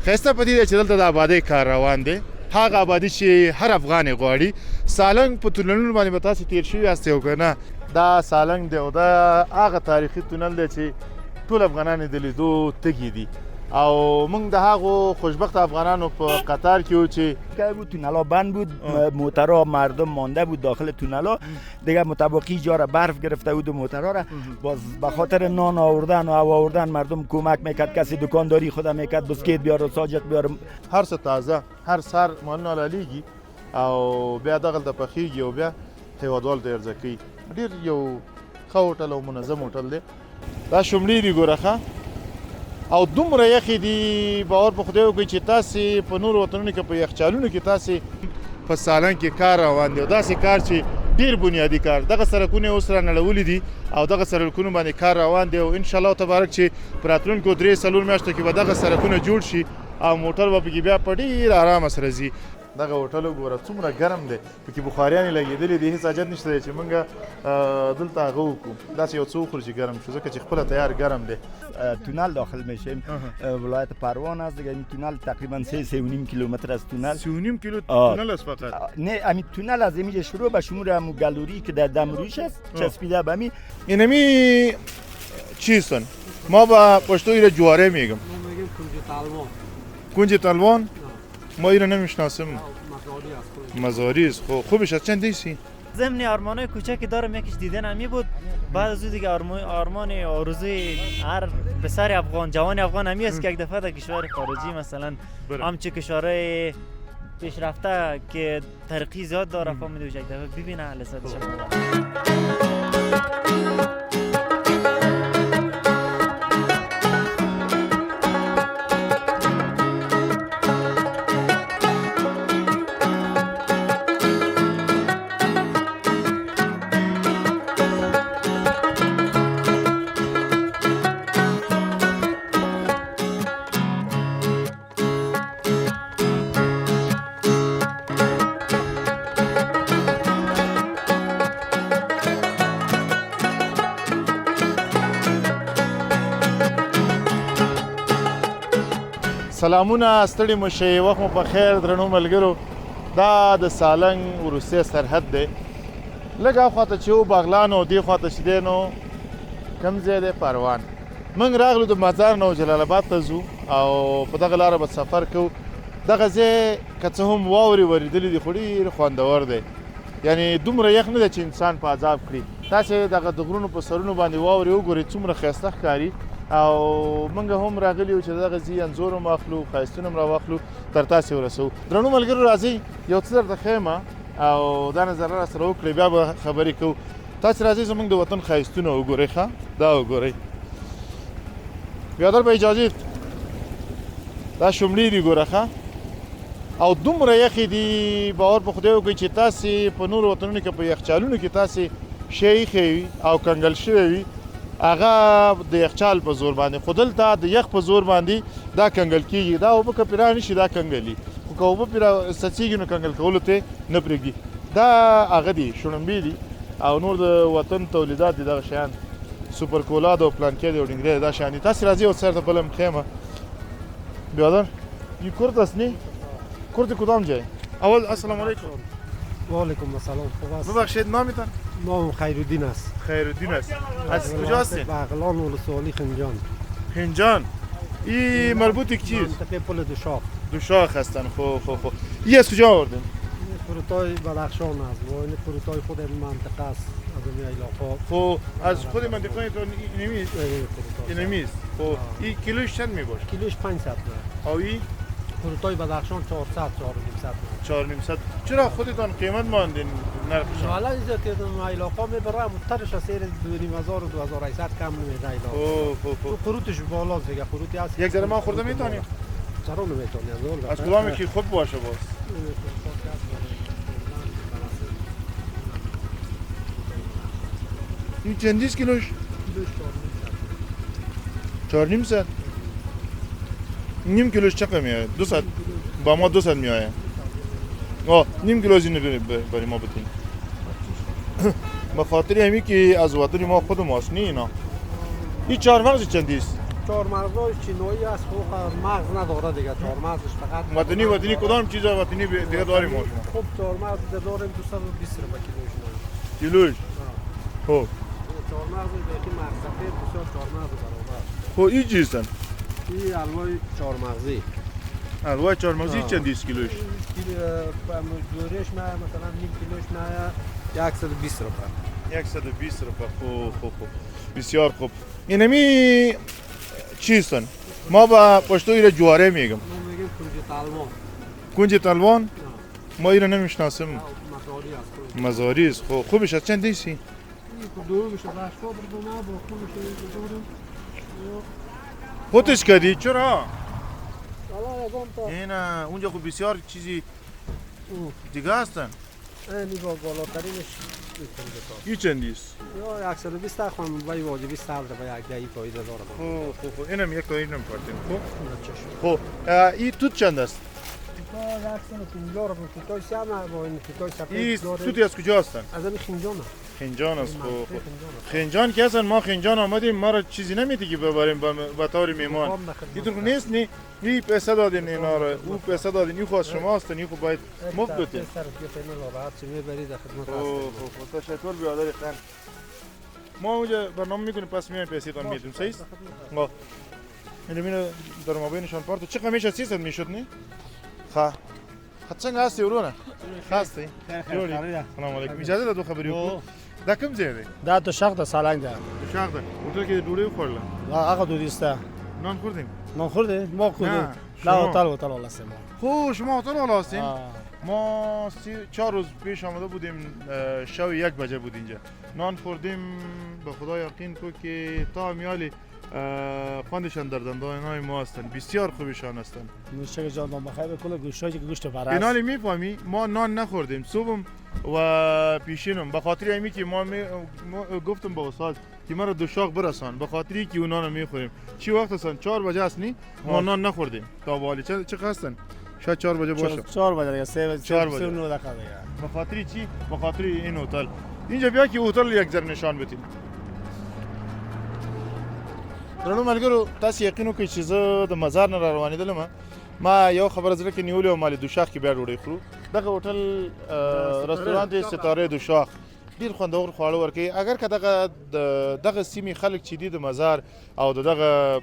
ښایسته په دې دی چې دلته د آبادۍ کار روان دی، هغه آبادي چې هر افغان یې غواړي. سالنګ په تونلونو باندې به تاسې تېر شوي یاستئ او که نه، دا سالنګ دی او دا هغه تاریخي تونل دی چې ټول افغانان یې د لیدو تږي دي او موږ د هغو خوشبخت افغانانو په قطار کې وو چې تونلا بند بود، موترها مردم مانده بود داخل تونلا دیگه، متواقی جا را برف گرفته بود و موترها را باز به خاطر نان آوردن و هوا آوردن مردم کمک میکرد، کسی دکانداری خود میکرد، بسکیت بیار ساجت بیار، هر څه تازه هر سهار مالونه حلالیږي او بیا دغلته پخیږي او بیا هیوادوالو ته عرضه کوي. ډېر یو ښه هوټل او منظم هوټل دی. دا شملې دي ګوره ښه، او دومره یخې دي باور په خدای وکړئ چې تاسې په نورو وطنونو کې په یخچالونو کې تاسې په سالنګ کې کار روان دی او داسې کار چې ډېر بنیادي کار، دغه سړکونه اوس را نړولي دي او دغه سړکونو باندې کار روان دی او انشاءالله تبارک چې په راتلونکو 3-4 میاشتو کې به دغه سړکونه جوړ شي او موټر به پکې بیا په ډېر ارامه سره ځي. دغه هوټل وګوره څومره ګرم دی، پکې بخاریانې لګېدلې دي، هېڅ حاجت نشته دی چې موږ دلته هغه وکړو، داسې یو څه وخورو چې ګرم شو ځکه چې خپله تیار ګرم دی. تونل داخل میشیم، ولایت پروان است دیگه. این تونل تقریبا 3.5 کیلومتر از تونل. 3.5 کیلو تونل است فقط؟ نه، همین تونل از اینجا شروع به شمول همون گالوری که در دم رویش است چسبیده به همین. اینمی چیستن؟ ما با پشتو ایره جواره میگم. ما میگیم کنج تلوان. کنج تلوان؟ ما ایره نمیشناسم. مزاری است. خوبش از چند دیسی؟ ضمن آرمانای کوچکی دارم، یکیش دیدن همی بود. بعد از اون دیگه آرمان آرزوی هر پسر افغان، جوان افغان همی است که یک دفعه در کشور خارجی مثلا همچه کشورهای پیشرفته که ترقی زیاد داره فهمیده یک دفعه ببینه لذتش. سلامونه، ستړي مو شئ، وخت مو په خیر درنو ملګرو. دا د سالنګ وروستی سرحد دی، لږ هاخواته چې و باغلان او دې خواته چې دی نو کوم ځای دی؟ پروان. موږ راغلو د مزار نه جلال آباد ته ځو او په دغه لاره به سفر کوو. دغه ځای که څه هم واورې ورېدلي دي خو ډېر خوندور دی، یعنې دومره یخ نه دی چې انسان په عذاب کړي. تاسې دغه د غرونو په سرونو باندې واورې وګورئ څومره ښایسته ښکاري او موږ هم راغلي یو چې دغه ځي انځور هم واخلو، ښایستونه هم راواخلو، تر تاسې ورسوو. درنو ملګرو راځئ یو څه درته ښیم او دا نظر راسره وکړئ، بیا به خبرې کوو. تاسې راځئ زموږ د وطن ښایستونه وګورئ. ښه دا وګورئ. بیادر به اجازې، دا شملې دي ګوره ښه، او دومره یخې دي باور په خدای وکړئ چې تاسې په نورو وطنونو کې په یخچالونو کې تاسې شی ایښی وي او کنګل شوی وي هغه د یخچال په زور باندې، خو دلته د یخ په زور باندې دا کنګل کېږي. دا اوبه که پرې رانشي دا کنګلي، خو که اوبه پرې څڅېږي نو کنګل کولو ته نه پرېږدي. دا هغه دي شړومبې دي او نور د وطن تولیدات دي، دغه شیان سوپر کولاد او پلانکې دی او ډنګرې دا شیان دي. تاسې راځئ اوس سر ته بله ښیمه. بیادر این کرد است نه؟ کرد کدام جای؟ اول السلام علیکم. و علیکم السلام. خوب است؟ ببخشید نامتان؟ نام خیرالدین است. خیرالدین است. از کجا هستی؟ بغلان ولسوالی خنجان. خنجان. این مربوط به چیست؟ منطقه پل دوشاخ. دوشاخ هستن. خب. این از کجا آوردن؟ فروتای بدخشان است و این فروتای خود این منطقه است از این علاقه. خب از خود منطقه این نمیست؟ این نمیست. خب این کیلوش چند میباشه؟ کیلوش 500 نه. او این فروتای بدخشان 400 400. چرا خودتان قیمت ماندین نرخشان؟ حالا اینجا که این علاقه میبره مترش از سیر 2500 و 2800 کم نمیده علاقه. خب فروتش بالاست دیگه، فروتی هست. یک ذره ما خورده میتونیم؟ چرا نمیتونیم؟ از کدام یکی خوب باشه باز؟ این چندیست کیلوش؟ 400. نیم کیلوش چقدر میاد؟ 200. با ما 200 میآید. نیم کیلو از اینو برای ما بدین. به خاطر همین که از وطن ما خود ماست نه اینا. این چهارمغز چندیست؟ چهارمغزای چینایی است خب مغز نداره دیگه چهارمغزش فقط وطنی کدام چیز وطنی دیگه داریم ما شما خب چهارمغز داریم 220 روپیه کیلوش کیلوش خب چهارمغز دیگه مغز سفید بسیار چهارمغز برابر خب این چیستن این حلوای چهارمغزی حلوای چهارمغزی چند است کیلوش جوریش نه مثلا نیم کیلوش نه 120 روپیه 120 روپیه خوب بسیار خوب اینمی چیستن ما با پشتو ایره جواره میگم ما میگیم کنج تلوان کنج تلوان ما ایره نمیشناسم مزاری است مزاری است خوبش از چند دیسی این دو میشه باش تو بردو نه با خودش دورم خودش کردی چرا حالا یادم تا این اونجا خب بسیار چیزی دیگه هستن اینی با بالاترینش میتونم این چندی است یا 120 تا خانم بای واجبی سال به یک دایی فایده داره خوب اینم یک تا اینم کارتیم خب خب این توت چند است تا 150 رو توی سیام با این توی این سفید توتی از کجا هستن از این خنجانه خنجان است خوب خنجان که اصلا ما خنجان آمدیم ما را چیزی نمیدی که ببریم به طور میمان اینطور نیست نی این پیسه دادین اینا را او پیسه دادین این خود شما هستن این خود باید مفت بدین خوب تشکر بیادر خان ما اونجا برنامه میکنیم پس میایم پیسه تان میدیم صحیح است ما اینو در مابینشان پارتو چه قمیش 300 میشد نه خا څنګه هستی ورونه هستی جوړی سلام علیکم اجازه ده دو خبرې وکړو دا کوم ځای دی دا تو شاخ د سالنګ ده د شاخ ده هوټل کې ډوډۍ وخوړله هغه دودیسته نان خوردیم نان خورده ما خوردیم نه، لا شما. هتل ولا سما خب شما هتل والا هستین ما 4 روز پیش آمده بودیم شب 1 بجه بود اینجا نان خوردیم به خدا یقین کو که تا میالی خواندشان در دندانهای ما هستن بسیار خوبشان هستن نوشه جان ما بخیر بکنه گوشتایی که گوشت برای اینالی میفهمی ما نان نخوردیم صبحم و پیشینم به خاطر اینی که ما گفتم با استاد که ما رو دو شاخ برسان به خاطری که اون نان میخوریم چی وقت هستن 4 بجه است نی ما نان نخوردیم تا والی چه هستن شاید 4 بجه باشه 4 بجه یا 3 بجه 4 بجه 9 دقیقه دیگه به خاطر چی به خاطر این هتل اینجا بیا که هتل یک ذره نشان بدین درنو ملګرو تاسو یقین وکړئ چې زه د مزار نه را روانېدلم ما یو خبره زړه کې نیولې وه مالې دوشاخ کې بیا ډوډۍ خورو دغه هوټل رستورانت دی ستاره دوشاخ ډېر خوندور خواړه ورکوي اگر که دغه سیمې خلک چې دي د مزار او د دغه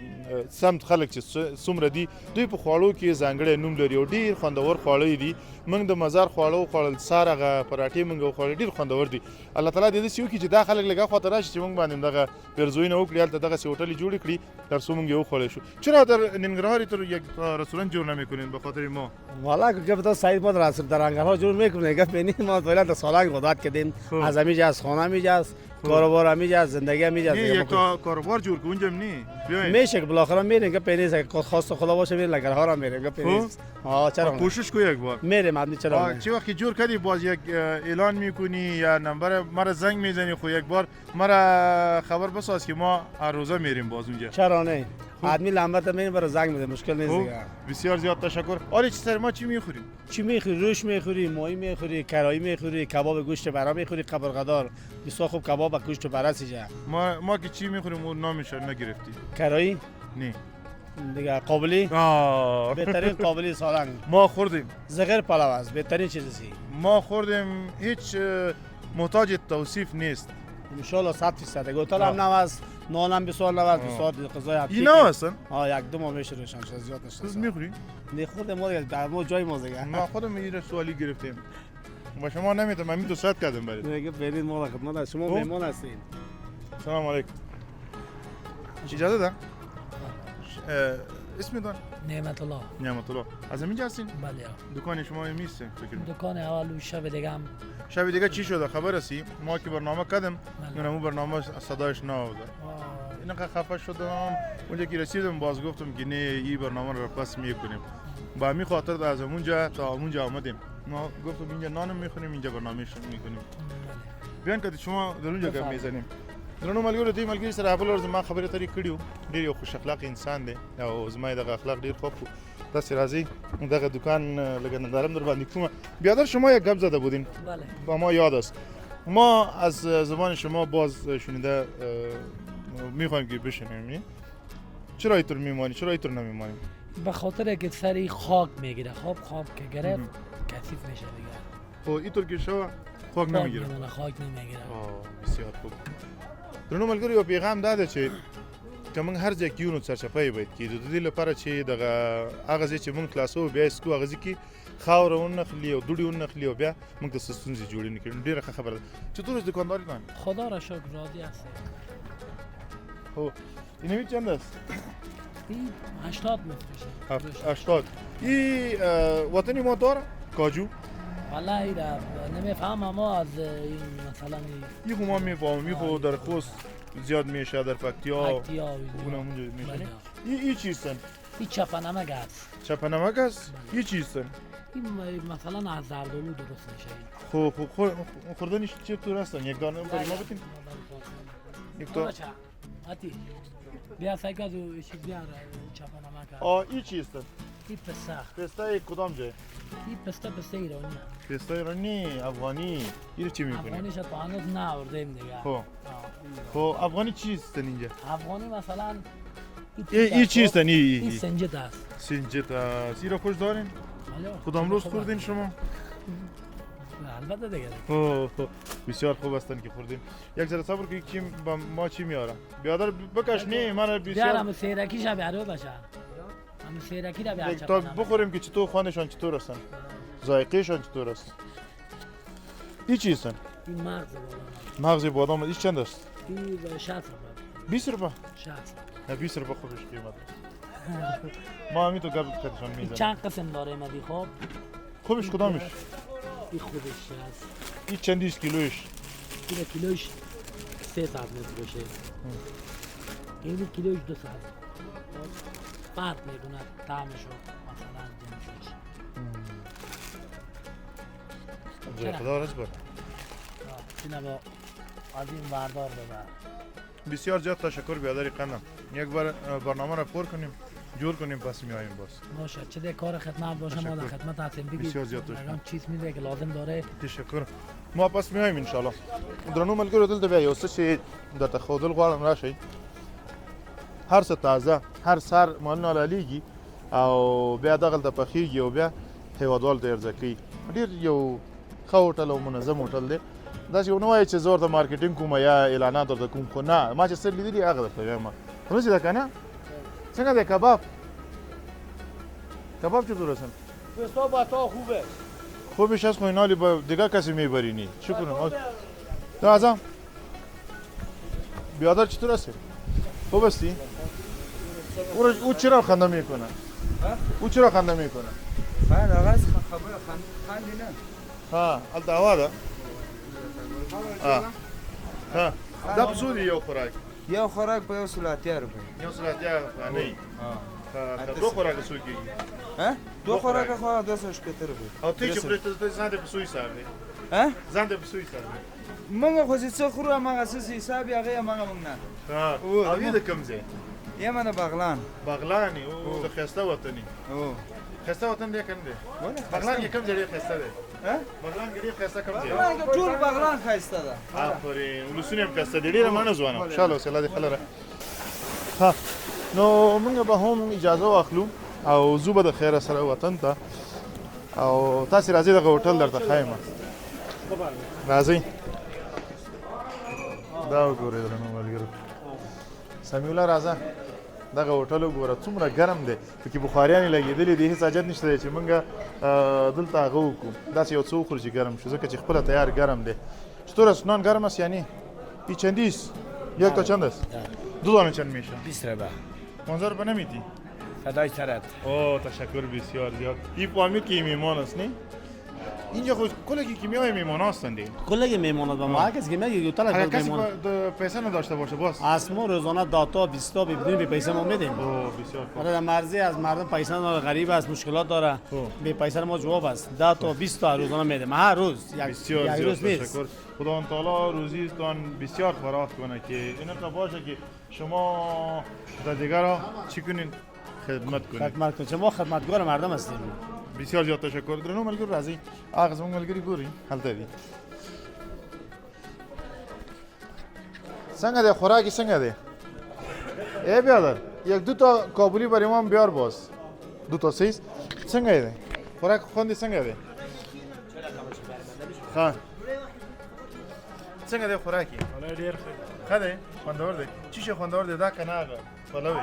سمت خلک چې څومره دي دوی په خواړو کې ځانګړی نوم لري او ډېر خوندور خواړه دي موږ د مزار خواړه وخوړل سار هغه پراټې موږ وخوړل ډېر خوندور دي الله تعالی دې داسې وکړي چې دا خلک لږه خواته راشي چې موږ باندې دغه پیرزویونه وکړي هلته دغسې هوټلې جوړې کړي تر څو موږ یې وخوړلی شو چرا در ننګرهار تو یک رستوران جور نمیکنین به خاطر ما والا که تو سعید ما در انگرها جور میکنه گفت ببینید ما فعلا تا سالنگ غدات کردیم از همینجا از خانه میجاست کاروبار همینجا زندگی همینجا یک کاروبار جور که اونجا نی میشه که بالاخره میرین که پنیز خواست خدا باشه میرین لگرها را میرین که پنیز چرا کوشش کو یک بار میریم عادی چرا چه وقتی جور کردی باز یک اعلان میکنی یا نمبر مرا زنگ میزنی خو یک بار مرا خبر بساز که ما هر روزه میریم باز اونجا چرا نه آدمی لمبت میره برای زنگ میده مشکل نیست دیگه بسیار زیاد تشکر آره چی سر ما چی میخوریم چی میخوری روش میخوری ماهی میخوری کرایی میخوری کباب گوشت برا میخوری قبرقدار بسیار خوب کباب و گوشت برا سیجا ما که چی میخوریم اون نامش نگرفتی کرایی نه دیگه قابلی بهترین قابلی سالنگ ما خوردیم زغر پلو است بهترین چیزی ما خوردیم هیچ محتاج توصیف نیست ان شاء الله 100% گوتال هم نواز نان هم بسیار نواز بسیار غذای حقیقی اینا هستن یک دو ماه میشه روشن شد زیاد نشه تو میخوری نه خودم ما در ما جای ما دیگه ما خودم این سوالی گرفتیم با شما نمیتونم من تو صد کردم برید میگه برید ما خدمت شما مهمان هستین سلام علیکم اجازه ده اسم دان نعمت الله نعمت الله از اینجا هستین بله دکان شما میستین فکر دکان اول شب دیگه هم شب دیگه چی شده خبر هستی ما که برنامه کردم من اون برنامه صدایش نآورد اینا خفه شدم اونجا که رسیدم باز گفتم که نه این برنامه رو پس میکنیم با همین خاطر از اونجا تا اونجا آمدیم ما گفتم اینجا نانم میخوریم اینجا برنامه‌اش میکنیم بیان که شما در اونجا گپ میزنیم درنو ملګرو دې ملګری سره خپل ورځ ما خبره ترې کړیو ډېر یو خوش اخلاق انسان دی او زما دغه اخلاق ډېر خوب تاسو راځي دغه دکان لګا ندارم در باندې کومه بیادر شما یک گپ زده بودین بله با ما یاد است ما از زبان شما باز شنیده میخوایم که بشنویم چرا اینطور میمانی؟ چرا اینطور نمیمانی؟ به خاطر که سری خاک میگیره. خواب که گرفت کثیف میشه دیگه. خب اینطور که شو خاک نمیگیره. خاک نمیگیره. بسیار خوب. درنو ملګری یو پیغام داده چې کوم هر ځای کې یو نو سرچپای باید کیږي د دې لپاره چې دغه هغه ځای چې موږ خلاصو بیا اسکو هغه ځای کې خاوره ونخلي او دوړې ونخلي او بیا موږ ته ستونزې جوړې نه کړي. ډېره ښه خبره ده. چطور است دکانداری کنن؟ خدا را شکر راضی هستیم. خب اینمی چند است؟ این 80 میفروشه. 80. این وطنی ما داره؟ کاجو؟ والله ایره نمیفهمم ما از این مثلا این خو ما میفهمم. این خو در خوست زیاد میشه، در فکتیا اونم اونجا میشه. این چیستن؟ این چپنمک است. چپنمک است؟ این چیستن؟ این مثلا از زردالو درست میشه. خب خوردنش چطور هستن؟ یک دانه برای ما بتین؟ یک تا آتی بیا سایکا دو ایشی بیار چپنمک. این چیستن؟ این پسته. پسته کدام جای؟ این پسته ایرانی. پسته ایرانی، افغانی. این چی میکنی؟ افغانیش تا هنوز نآوردیم دیگه. خب افغانی چیستن اینجا؟ افغانی مثلا این چیستن؟ این سنجت است. سنجت است. این را خوش دارین؟ کدام روز خوردین شما؟ البته دیگه. بسیار خوب هستن که خوردین. یک ذره صبر کنید که ما چی میارم. بیادر بکش نه من بسیار. بیارم سیرکیش بیارو باشه. هم سیرکی را بیار. تا بخوریم که چطور خوانشان چطور هستن. ذائقهشان چطور است. این چی هستن؟ این مغز بادام. این چند است؟ این 60 روپیه. 20 روپیه؟ 60. نه 20 روپیه خوبش قیمت. ما همین تو قبل کتشان میزنیم. چند قسم داره مدی خوب؟ خوبش کدامش؟ این خوبش است. این چندیست کیلوش؟ این کیلوش 300 متر باشه. این کیلوش 200. فرق میکنه طعمشو مثلا جنسش. خدا رزق بر. اینا با از این بردار ببر. بسیار زیاد تشکر بیادری قندم. یک بار برنامه را پر کنیم، جور کنیم پس میایم باز. باشه چه کار خدمت باشه ما در خدمت هستیم. بگید بسیار زیاد تشکر. چیز میده که لازم داره. تشکر. ما پس میایم ان شاء الله. درنو ملګرو دلته بیا یو څه چې درته ښودل غواړم راشئ. هر څه تازه، هر سهار مالونه رالیږي او بیا دغلته پخیږي او بیا هیوادوالو ته عرضه کوي. ډېر یو ښه هوټل او منظم هوټل دی. داسې ونه وایي چې زه ورته مارکیټینګ کوم یا اعلانات ورته کوم، خو نه ما چې څه لیدلي هغه درته وایم. همداسې ده که نه؟ څنګه دی کباب؟ کباب چطور هستن؟ حساب تا خوبه. خوبش هست خو این حالی با دیگر کسی میبرینی. چی کنم؟ تو ازم بیادر چطور هستی؟ خوب هستی؟ او چرا خنده میکنه؟ او چرا خنده میکنه؟ خیلی آغاز خبر خندی نه. ها حالت هوا ده؟ ها دا بسودی یو خوراک؟ یو خوراک په یو سلاتیا روپۍ. یو سلاتیا فانی؟ دو خوراک سو کیږي؟ دو خوراک خو 270 روپۍ. او تی چې پرته ځان ته بسوي حساب دی؟ ځان ته بسوي حساب دی؟ موږ خو څه خورو هغه څه حساب یې هغه موږ نه. او دې د کوم ځای؟ یم نه بغلان. بغلانی او د خسته وطنی. او خسته وطن دی کنه دی؟ بغلان یې کوم ځای خسته دی؟ بغلان کې خسته کوم ځای؟ ټول بغلان خسته ده. آفرین ولسونه هم خسته دي. ډیره مننه ځوانه. ان شاء الله سلا دې خلره. ها نو موږ به هم اجازه واخلو او زوبه د خیره سره وطن ته او تاسو راځي دغه هوټل درته ښایم. راځئ دا وګورئ درنو ملګرو. سمیع الله راځه دغه هوټل وګوره څومره ګرم دی. پکې بخاریانې لګېدلې دي. هېڅ حاجت نشته دی چې موږ دلته هغه وکړو. داسې یو څه وخورو چې ګرم شو ځکه چې خپله تیار ګرم دی. چطور است نان گرم است یا نه؟ این چندی است؟ یک تا چند است؟ دو دانه چند میشه؟ 20 روپیه. منظر به نمیدی؟ فدای سرت. اوه تشکر بسیار زیاد. این فهمید که این میمان است نه؟ اینجا خود کلی که میای میمان هستند دیگه. کلی میماند با ما هر کسی که میاد یه طلب اگه کسی میماند. پیسه نداشته باشه باز از ما روزانه داتا 20 تا بدون به پیسه ما میدیم. اوه بسیار خوب. آره مرزی از مردم پیسه نداره، غریب است، مشکلات داره. به پیسه ما جواب است. 10 تا 20 تا روزانه میدیم. هر روز بسیار یک روز نیست. تشکر. خدا تعالی روزیتان بسیار فراخ کنه که اینطور باشه که شما در دیگر چی کنین خدمت کنین. خدمت کنیم. ما خدمتگار مردم هستیم. بسیار زیاد تشکر. درنو ملګرو راځي هغه زموږ ملګري ګوري هلته دي. څنګه دی خوراک څنګه دی؟ ای بیادر یک دو تا کابلی برای ما بیار باز. دو تا سیز څنګه دی خوراک خوندې څنګه دی ښه څنګه دی خوراکي ډیر ښه دی خوندور دی څه شی خوندور دی دا که نه هغه پلو یې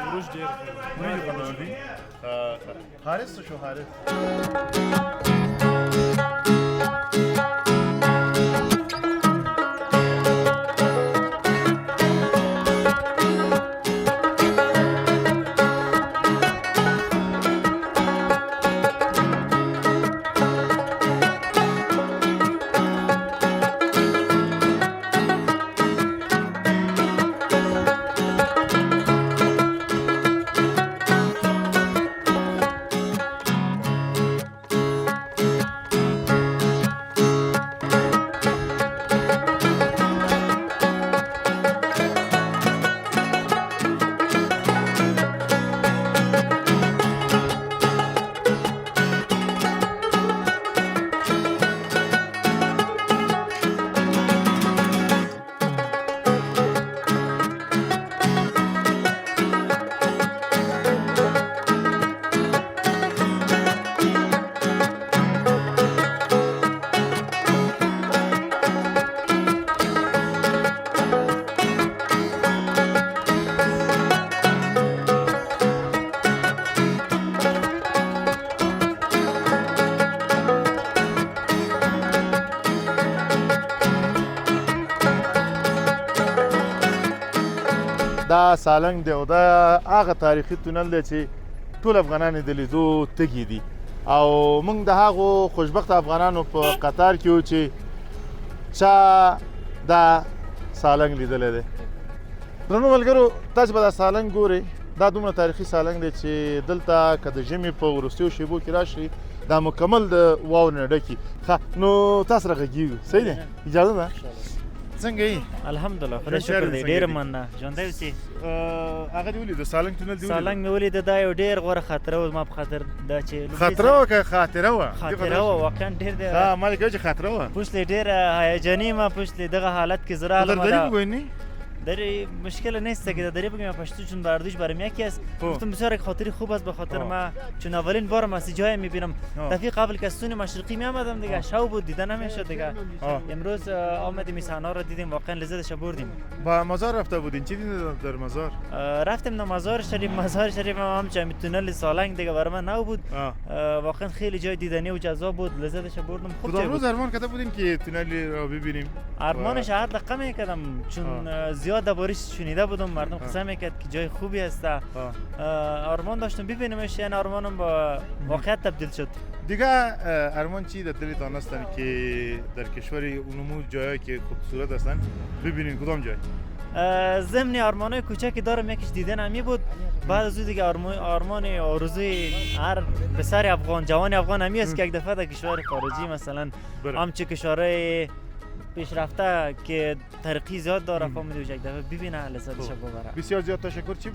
وروج ډیر وریجې خوندور دي حارث څه شو حارث دا سالنګ دی او دا هغه تاریخي تونل دی چې ټول افغانان یې د لیدو تږي دي او موږ د هغو خوشبخته افغانانو په قطار کې وو چې چا دا سالنګ لیدلی دی. درنو ملګرو تاسو به دا سالنګ ګورئ دا دومره تاریخي سالنګ دی چې دلته که د ژمي په وروستیو شیبو کې راشئ دا مکمل د واورو نه ډکي. ښه نو تاسو سره غږیږو صحیح دی اجازه ده څنګه یې الحمدلله خدای شکر دی ډېره مننه ژوندی اوسې هغه دې ولیدو سالنګ تونل دې سالنګ مې ولیده دا یو ډېر غوره خاطره وه زما په خاطر دا چې خاطره وه که خاطره وه خاطره وه واقعا ډېر دی ها ما لیکه چې خاطره وه پشت ډېر هیجاني ما پشت دغه حالت که زرا داری بگوینی؟ داری مشکل نیست که داری بگم پشتو چون بردوش برام یکی است گفتم بسیار یک خاطری خوب است به خاطر ما چون اولین بارم از جای میبینم دفعه قبل که سون مشرقی می آمدم دیگه شو بود دیدن نمیشد دیگه امروز آمدیم این صحنه رو دیدیم واقعا لذتش بردیم. با مزار رفته بودین چی دیدین در مزار؟ رفتیم نه مزار شریف هم چه تونل سالنگ دیگه برای من نو بود واقعا خیلی جای دیدنی و جذاب بود لذتش بردم خوب کدام روز ارمان کرده بودین که تونل رو ببینیم؟ ارمانش هر دقیقه میکردم چون زیاد دربارش شنیده بودم مردم قصه میکرد که جای خوبی است ارمان داشتم ببینمش یعنی ارمانم با واقعیت تبدیل شد. دیگه ارمان چی در دلتان هستن که در کشور اونمو جایی که خوبصورت هستن ببینین کدام جای؟ ضمن آرمانای کوچکی دارم یکیش دیدن همی بود بعد از اون دیگه آرمان آرزوی هر پسر افغان جوان افغان همی است که یک دفعه در کشور خارجی مثلا همچه کشورهای پیشرفته که ترقی زیاد داره فهمیده یک دفعه ببینه لذتش ببره. بسیار زیاد تشکر. چی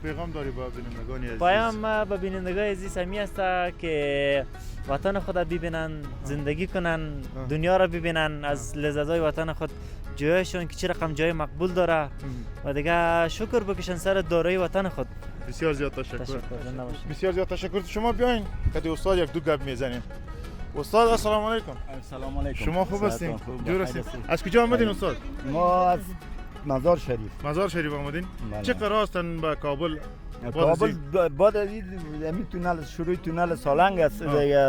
پیغام داری با بینندگان عزیز؟ پیام به بینندگان عزیز همی است که وطن خود ببینن زندگی کنن دنیا را ببینن از لذت‌های وطن خود جایشون که چه رقم جای مقبول داره و دیگه شکر بکشن سر دارایی وطن خود. بسیار زیاد تشکر. بسیار زیاد تشکر. شما بیاین که استاد یک دو گپ میزنیم. استاد السلام علیکم. سلام علیکم. شما خوب هستین؟ جور هستین؟ از کجا آمدین استاد؟ ما از مزار شریف. مزار شریف آمدین؟ چه قرار هستن به کابل؟ کابل بعد از این تونل شروع تونل سالنگ است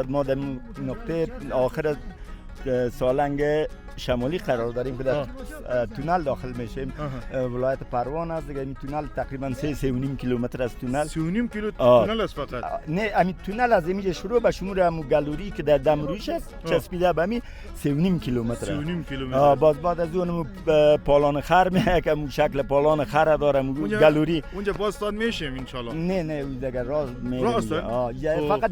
ما در نقطه آخر سالنگ شمالی قرار داریم که در تونل داخل میشیم. ولایت پروان است دیگه. این تونل تقریبا 3.5 کیلومتر از تونل. 3.5 کیلومتر تونل است فقط. نه همین تونل از اینجا شروع به شمول همون گالوری که در دمرویش است چسبیده به همین 3.5 کیلومتر. 3.5 کیلومتر. باز بعد از اون پالان خر میه که شکل پالان خر داره گالوری. اونجا باستان میشیم ان شاء الله. نه دیگه راست میگم. فقط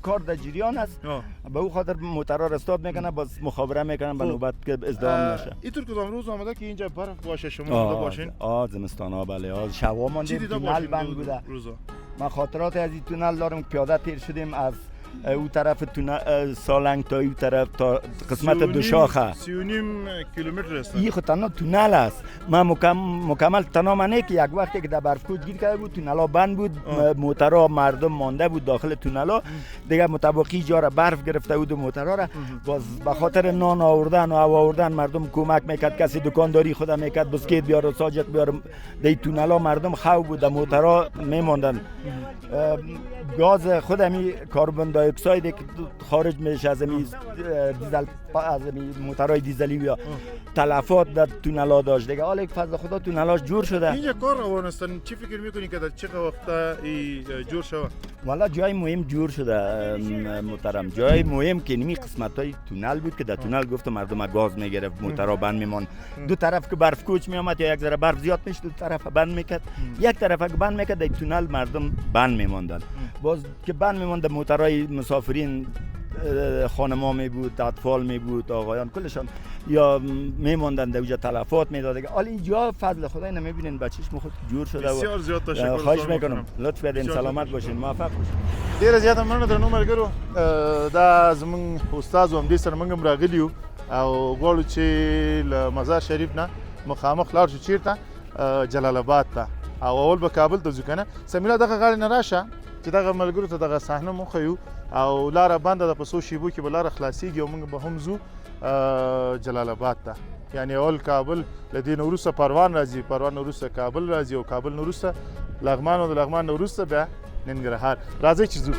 کار در جریان است. به او خاطر موترها استاد میکنه باز مخابره میکنن به نوبت که ازدحام نشه. اینطور کدام روز آمده که اینجا برف باشه شما اونجا باشین؟ زمستان ها بله. شوا ماندیم تونل بند بوده. من خاطرات از این تونل دارم پیاده تیر شدیم از او طرف سالنگ تا این طرف تا قسمت دو شاخه 3.5 کیلومتر است. این خود تنها تونل است. من مکمل تنها منه که یک وقتی که در برفکوچ گیر کرده بود تونل ها بند بود، موترها مردم مانده بود داخل تونل ها دیگه، مطابقی جا را برف گرفته بود و موترها را باز به خاطر نان آوردن و هوا آوردن مردم کمک میکرد، کسی دکانداری خود میکرد بسکیت بیار و ساجت بیار در تونل ها مردم خواب بود، موترها میماندن. گاز خود همی کربن دی اکساید که خارج میشه از همی دیزل، از همی موترهای دیزلی یا تلفات در تونل ها داشت دیگه. حالا یک فضل خدا تونل هاش جور شده. اینجا کار روان هستن، چی فکر میکنی که در چه وقت جور شود؟ والا جای مهم جور شده محترم، جای مهم که نمی قسمت های تونل بود که در تونل گفت مردم گاز میگرفت، موترها بند میمان. دو طرف که برف کوچ میامد یا یک ذره برف زیاد میشد دو طرف بند میکرد، یک طرف که بند میکرد در تونل مردم بند میماندن. باز که بند میماند موترهای مسافرین، خانما می بود، اطفال می بود، آقایان کلشان یا میماندن در اونجا تلفات میداد. حالا اینجا فضل خدا اینا میبینین بچه‌ش خود جور شده. بسیار زیاد تشکر. خواهش میکنم لطف بدین، سلامت باشین، موفق باشین. ډیره زیاته مننه درنو ملګرو. دا زمون استاد هم دې سره موږ هم راغلی یو او غواړو چې له مزار شریف نه مخامخ لاړ شو چیرته جلال آباد ته او اول به کابل ته ځو کنه. سمیرا دغه غاړې نه راشه چې دغه ملګرو ته دغه صحنه مو ښیو او لاره بنده ده، په څو شیبو کې به لاره خلاصیږي او موږ به هم ځو جلال آباد ته. یعنی اول کابل له دې نه وروسته پروان راځي، پروان نه وروسته کابل راځي او کابل نه وروسته لغمان او د لغمان نه وروسته بیا ننګرهار. راځئ چې ځو.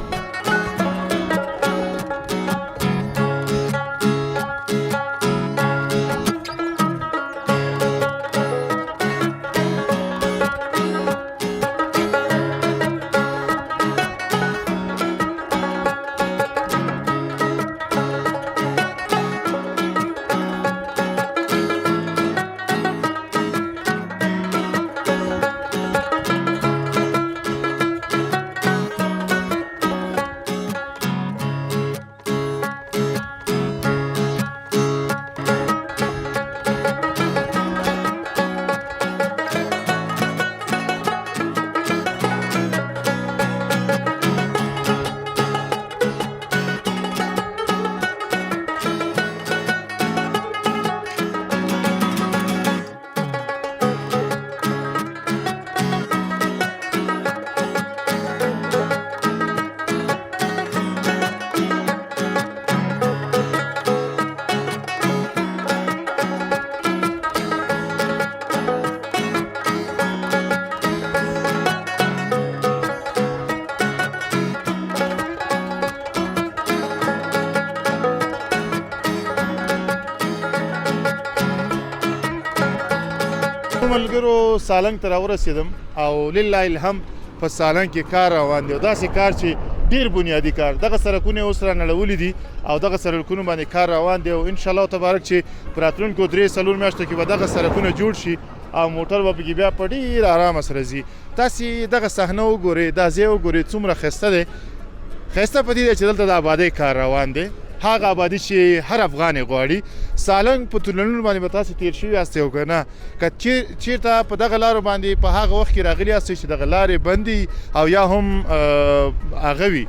ملګرو سالنګ ته راورسېدم او لله الحمد په سالنګ کې کار روان دی او داسې کار چې ډیر بنیادی کار. دغه سړکونه اوس را نړولي دي او دغه سړکونو باندې کار روان دی او ان شاء الله تبارک چې په راتلونکو 3-4 میاشتو کې به دغه سړکونه جوړ شي او موټر به پکې بیا په ډیر آرامه سره ځي. تاسې دغه صحنه وګورئ، دا ځای وګورئ څومره ښایسته دی. ښایسته په دې دی چې دلته د آبادۍ کار روان دی، هغه آبادي چې هر افغان غواړي. سالنګ په تونلونو باندې به تاسو تیر شوي یاستئ او که نه که چېرته په دغه لارو باندې په هغه وخت کې راغلي یاستئ چې دغه لارې بندي او یا هم هغه وي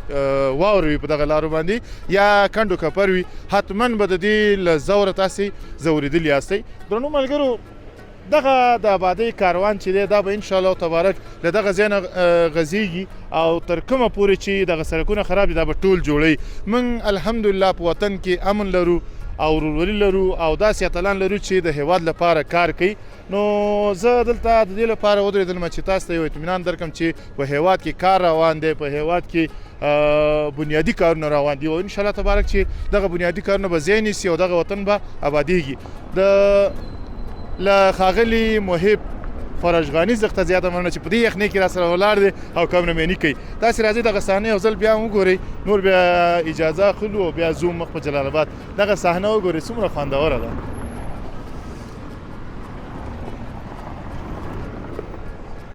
واوره وي په دغه لارو باندې یا کنډو کپر وي، حتما به د دې له زوره تاسې ځورېدلي یاستئ. درنو ملګرو دغه د آبادۍ کاروان چې دی دا به انشاءالله تبارک له دغه ځای نه غځېږي او تر کومه پورې چې دغه سړکونه خراب دي دا به ټول جوړوي. موږ الحمدلله په وطن کې امن لرو او ورورولي لرو او داسې اتلان لرو چې د هیواد لپاره کار کوي. نو زه دلته د دې لپاره ودرېدلم چې تاسو ته یو اطمینان درکړم چې په هیواد کې کار روان دی، په هیواد کې بنیادي کارونه روان دي او انشاءالله تبارک چې دغه بنیادي کارونه به ځای نیسي او دغه وطن به آبادېږي. له ښاغلي محب فرجغاني زخته زیاته مننه چې په دې یخنۍ کې را سره ولاړ دی او کامرمني کوي. تاسې راځئ دغه صحنه یو ځل بیا هم وګورئ، نور بیا اجازه اخلو او بیا ځو مخ په جلال آباد. دغه صحنه وګورئ څومره خوندوره ده.